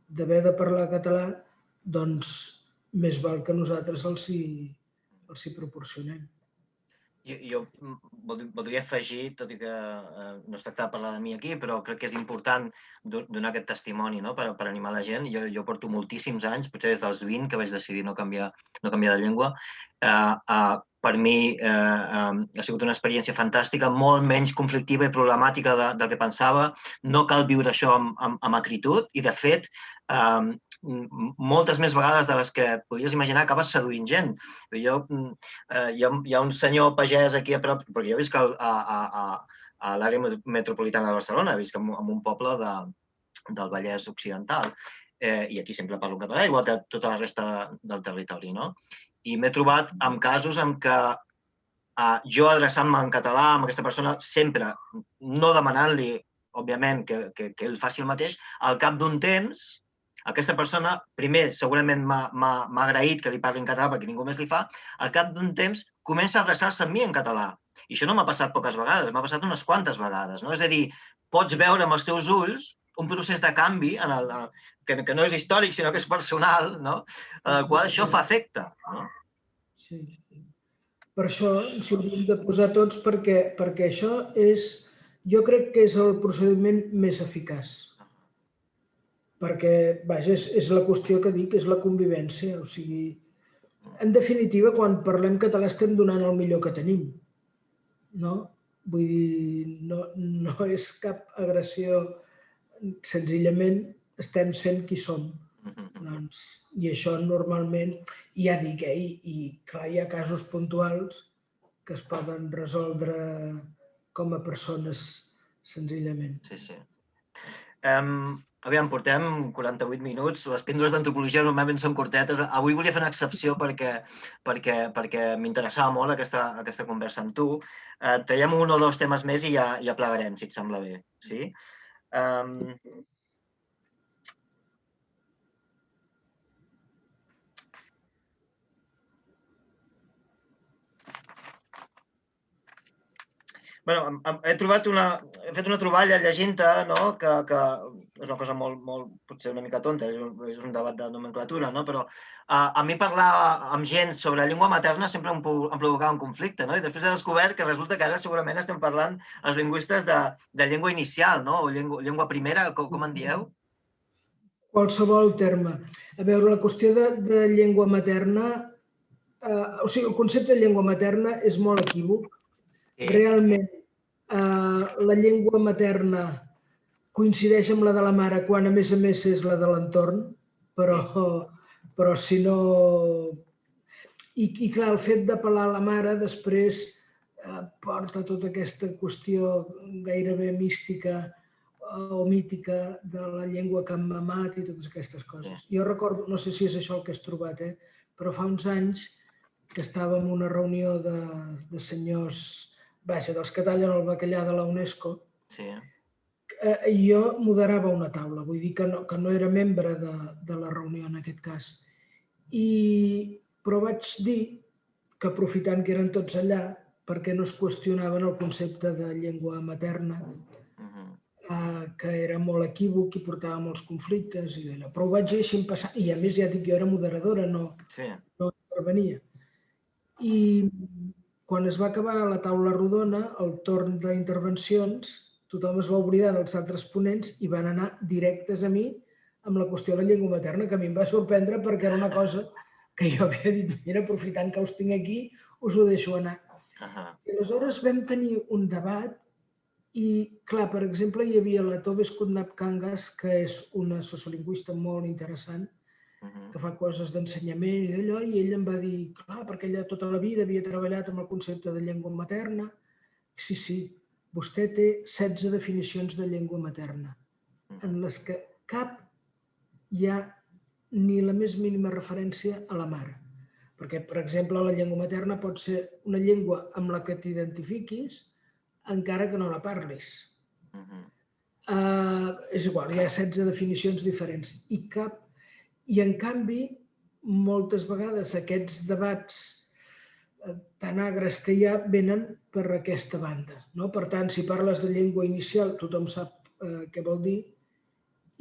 d'haver de parlar català, doncs més val que nosaltres els hi proporcionem. Jo voldria afegir, tot i que no es tracta de parlar de mi aquí, però crec que és important donar aquest testimoni per animar la gent. Jo porto moltíssims anys, potser des dels 20, que vaig decidir no canviar de llengua. Per mi ha sigut una experiència fantàstica, molt menys conflictiva i problemàtica del que pensava. No cal viure això amb acritud i, de fet, moltes més vegades de les que podries imaginar acabes seduint gent. Hi ha un senyor pagès aquí a prop, perquè jo visc a l'àrea metropolitana de Barcelona, visc en un poble del Vallès Occidental, i aquí sempre parlo en català, igual que tota la resta del territori, no? I m'he trobat amb casos en què jo adreçant-me en català amb aquesta persona, sempre no demanant-li, òbviament, que ell faci el mateix, al cap d'un temps, aquesta persona, primer, segurament m'ha agraït que li parli en català perquè ningú més li fa, al cap d'un temps comença a adreçar-se a mi en català. I això no m'ha passat poques vegades, m'ha passat unes quantes vegades. És a dir, pots veure amb els teus ulls un procés de canvi que no és històric, sinó que és personal, en el qual això fa efecte. Sí. Per això s'hi hauríem de posar tots, perquè això jo crec que és el procediment més eficaç. Perquè, vaja, és la qüestió que dic, és la convivència. O sigui, en definitiva, quan parlem català estem donant el millor que tenim, no? Vull dir, no és cap agressió, senzillament estem sent qui som. I això normalment, ja dic, i clar, hi ha casos puntuals que es poden resoldre com a persones, senzillament. Sí. Aviam, portem 48 minuts. Les píndoles d'antropologia normalment són curtetes. Avui volia fer una excepció perquè m'interessava molt aquesta conversa amb tu. Traiem un o dos temes més i ja plegarem, si et sembla bé. Sí? He fet una troballa llegint-te, que és una cosa molt, potser una mica tonta, és un debat de nomenclatura, però a mi parlar amb gent sobre llengua materna sempre em provocava un conflicte, i després he descobert que resulta que ara segurament estem parlant els lingüistes de llengua inicial, o llengua primera, com en dieu? Qualsevol terme. A veure, la qüestió de llengua materna, o sigui, el concepte de llengua materna és molt equívoc. Realment, la llengua materna coincideix amb la de la mare, quan a més és la de l'entorn, però si no... I clar, el fet d'apel·lar a la mare després porta tota aquesta qüestió gairebé mística o mítica de la llengua que hem mamat i totes aquestes coses. Jo recordo, no sé si és això el que has trobat, però fa uns anys que estàvem en una reunió de senyors, dels que tallen el bacallà de la UNESCO, i jo moderava una taula, vull dir que no era membre de la reunió en aquest cas. Però vaig dir que aprofitant que eren tots allà, perquè no es qüestionaven el concepte de llengua materna, que era molt equívoc i portava molts conflictes, però ho vaig deixar passar, i a més ja dic, jo era moderadora, no intervenia. I quan es va acabar la taula rodona, el torn d'intervencions, tothom es va oblidar dels altres ponents i van anar directes a mi amb la qüestió de la llengua materna, que a mi em va sorprendre perquè era una cosa que jo havia dit, mira, aprofitant que us tinc aquí, us ho deixo anar. I aleshores vam tenir un debat i, clar, per exemple, hi havia la Tobes Kudnap Kangas, que és una sociolingüista molt interessant, que fa coses d'ensenyament i d'allò, i ell em va dir, clar, perquè ella tota la vida havia treballat amb el concepte de llengua materna. Sí, vostè té 16 definicions de llengua materna, en les que cap hi ha ni la més mínima referència a la mare. Perquè, per exemple, la llengua materna pot ser una llengua amb la que t'identifiquis encara que no la parlis. És igual, hi ha 16 definicions diferents. I en canvi, moltes vegades aquests debats tan agres que hi ha venen per aquesta banda. Per tant, si parles de llengua inicial, tothom sap què vol dir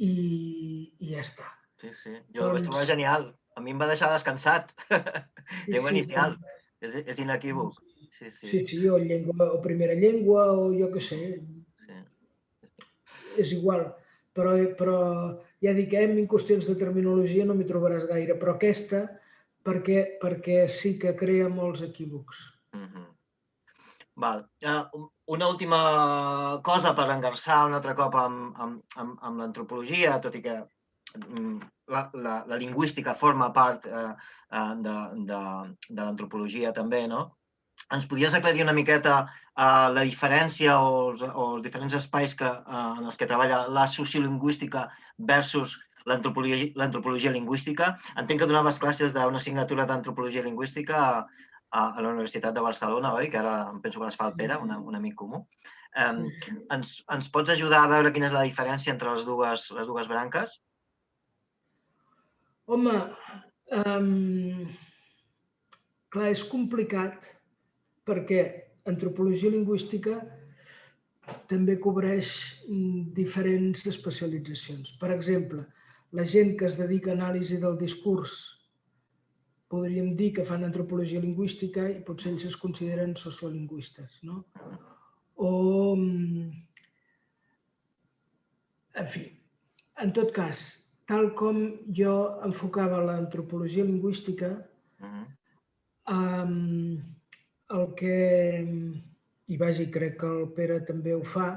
i ja està. Sí, jo ho vaig trobar genial. A mi em va deixar descansat. Llengua inicial, és inequívoc. Sí, o primera llengua, o jo què sé. És igual. Però ja dic, en qüestions de terminologia no m'hi trobaràs gaire, però aquesta perquè sí que crea molts equívocs. Una última cosa per engarçar un altre cop amb l'antropologia, tot i que la lingüística forma part de l'antropologia també, no? Ens podries aclarir una miqueta la diferència o els diferents espais en els que treballa la sociolingüística versus l'antropologia lingüística? Entenc que donaves classes d'una assignatura d'antropologia lingüística a la Universitat de Barcelona, oi? Que ara em penso que les fa el Pere, un amic comú. Ens pots ajudar a veure quina és la diferència entre les dues branques? Home, clar, és complicat perquè antropologia lingüística també cobreix diferents especialitzacions. Per exemple, la gent que es dedica a anàlisi del discurs podríem dir que fan antropologia lingüística i potser ells es consideren sociolingüistes, no? En fi, en tot cas, tal com jo enfocava l'antropologia lingüística, el que, i crec que el Pere també ho fa,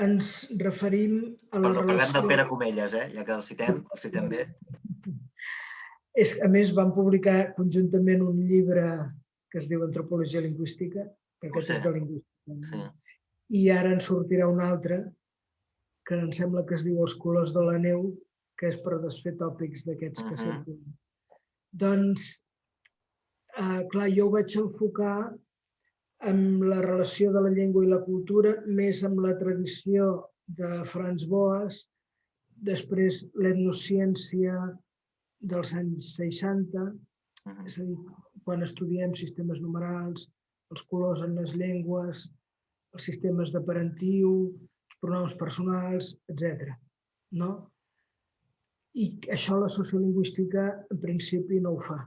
ens referim a la relació... Parlem del Pere Comelles, ja que el citem bé. A més, van publicar conjuntament un llibre que es diu Antropologia lingüística, que aquest és de lingüística. I ara en sortirà un altre, que em sembla que es diu Els colors de la neu, que és per desfer tòpics d'aquests que circulen. Doncs, clar, jo ho vaig enfocar amb la relació de la llengua i la cultura, més amb la tradició de Franz Boas, després l'etnociència dels anys 60, és a dir, quan estudiem sistemes numerals, els colors en les llengües, els sistemes de parentiu, els pronoms personals, etc. I això la sociolingüística, en principi, no ho fa.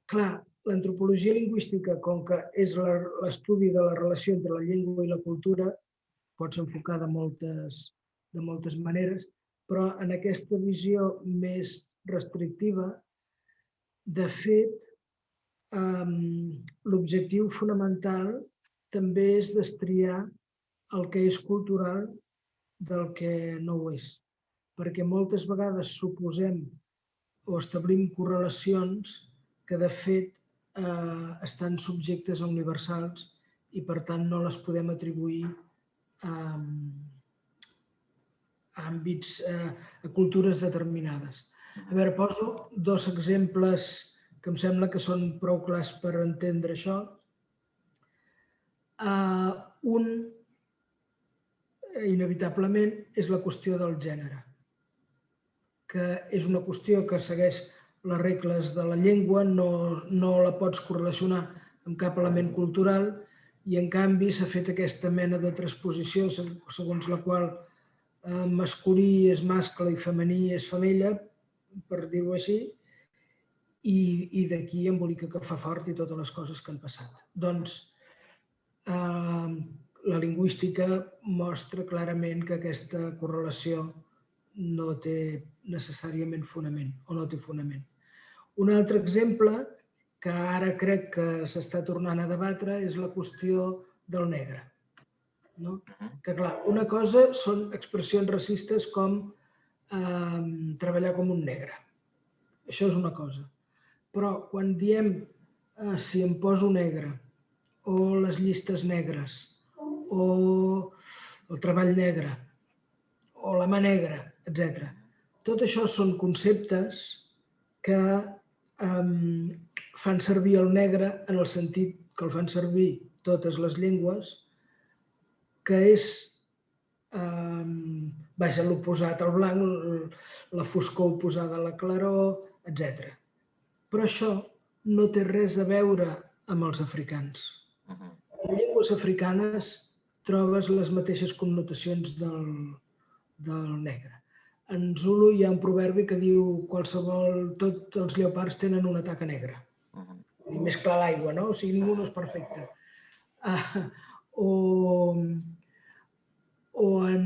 Clar, l'antropologia lingüística, com que és l'estudi de la relació entre la llengua i la cultura, pots enfocar de moltes maneres, però en aquesta visió més restrictiva, de fet, l'objectiu fonamental també és destriar el que és cultural del que no ho és. Perquè moltes vegades suposem o establim correlacions que de fet estan subjectes a universals i per tant no les podem atribuir a àmbits, a cultures determinades. A veure, poso 2 exemples que em sembla que són prou clars per entendre això. Un, inevitablement, és la qüestió del gènere, que és una qüestió que segueix les regles de la llengua, no la pots correlacionar amb cap element cultural i, en canvi, s'ha fet aquesta mena de transposició segons la qual masculí és mascle i femení és femella, per dir-ho així, i d'aquí embolica que fa fort i totes les coses que han passat. Doncs la lingüística mostra clarament que aquesta correlació no té necessàriament fonament o no té fonament. Un altre exemple que ara crec que s'està tornant a debatre és la qüestió del negre. No? Que clar, una cosa són expressions racistes com treballar com un negre. Això és una cosa. Però quan diem si em poso negre o les llistes negres o el treball negre o la mà negra, etc. Tot això són conceptes que fan servir el negre en el sentit que el fan servir totes les llengües, que és l'oposat al blanc, la foscor oposada a la claror, etc. Però això no té res a veure amb els africans. En les llengües africanes trobes les mateixes connotacions del negre. En Zulu hi ha un proverbi que diu tots els lleopards tenen una taca negra. I més clar l'aigua, no? O sigui, ningú no és perfecte. O en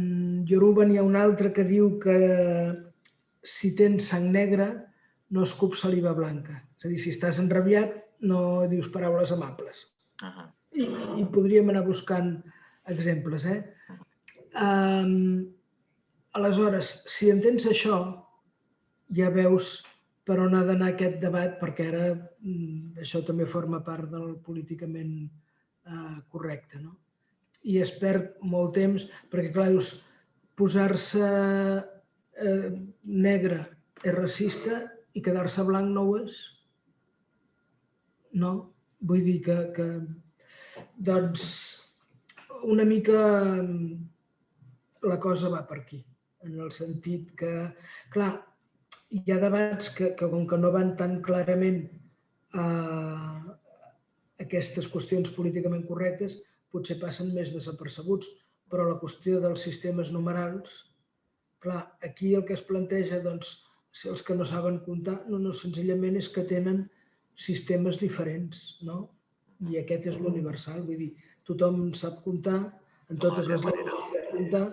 Yoruba n'hi ha un altre que diu que si tens sang negra no escups saliva blanca. És a dir, si estàs enrabiat no dius paraules amables. I podríem anar buscant exemples. Aleshores, si entens això, ja veus per on ha d'anar aquest debat, perquè ara això també forma part del políticament correcte. I es perd molt temps, perquè clar, dius, posar-se negre és racista i quedar-se blanc no ho és? No? Vull dir que doncs, una mica la cosa va per aquí, en el sentit que, clar, hi ha debats que com que no van tan clarament a aquestes qüestions políticament correctes, potser passen més desapercebuts, però la qüestió dels sistemes numerals, clar, aquí el que es planteja, doncs, si els que no saben comptar, no senzillament és que tenen sistemes diferents, no? I aquest és l'universal, vull dir, tothom sap comptar, en totes les llengües sap comptar,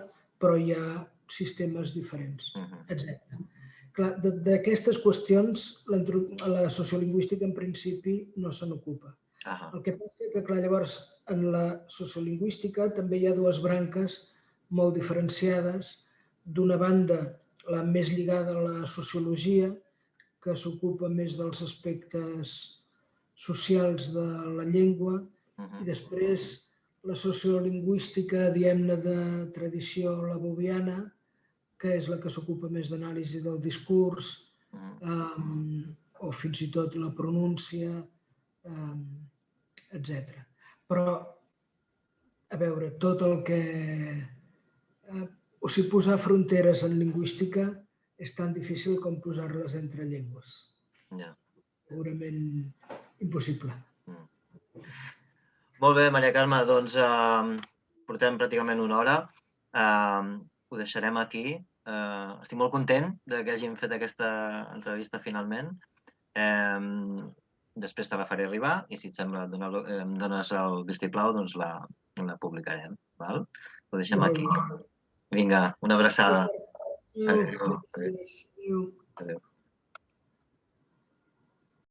però hi ha sistemes diferents, etc. Clar, d'aquestes qüestions la sociolingüística en principi no se n'ocupa. El que passa que, clar, llavors, en la sociolingüística també hi ha dues branques molt diferenciades. D'una banda, la més lligada a la sociologia, que s'ocupa més dels aspectes socials de la llengua, i després la sociolingüística, diguem-ne, de tradició leboviana, que és la que s'ocupa més d'anàlisi del discurs, o fins i tot la pronúncia, etc. Però, a veure, tot el que... O sigui, posar fronteres en lingüística és tan difícil com posar-les entre llengües. Segurament impossible. Molt bé, Maria Carme, doncs portem pràcticament una hora. Ho deixarem aquí. Estic molt content que hàgim fet aquesta entrevista finalment. Després te la faré arribar i, si et sembla, em dones el vistiplau, doncs la publicarem. Ho deixem aquí. Vinga, una abraçada. Adéu.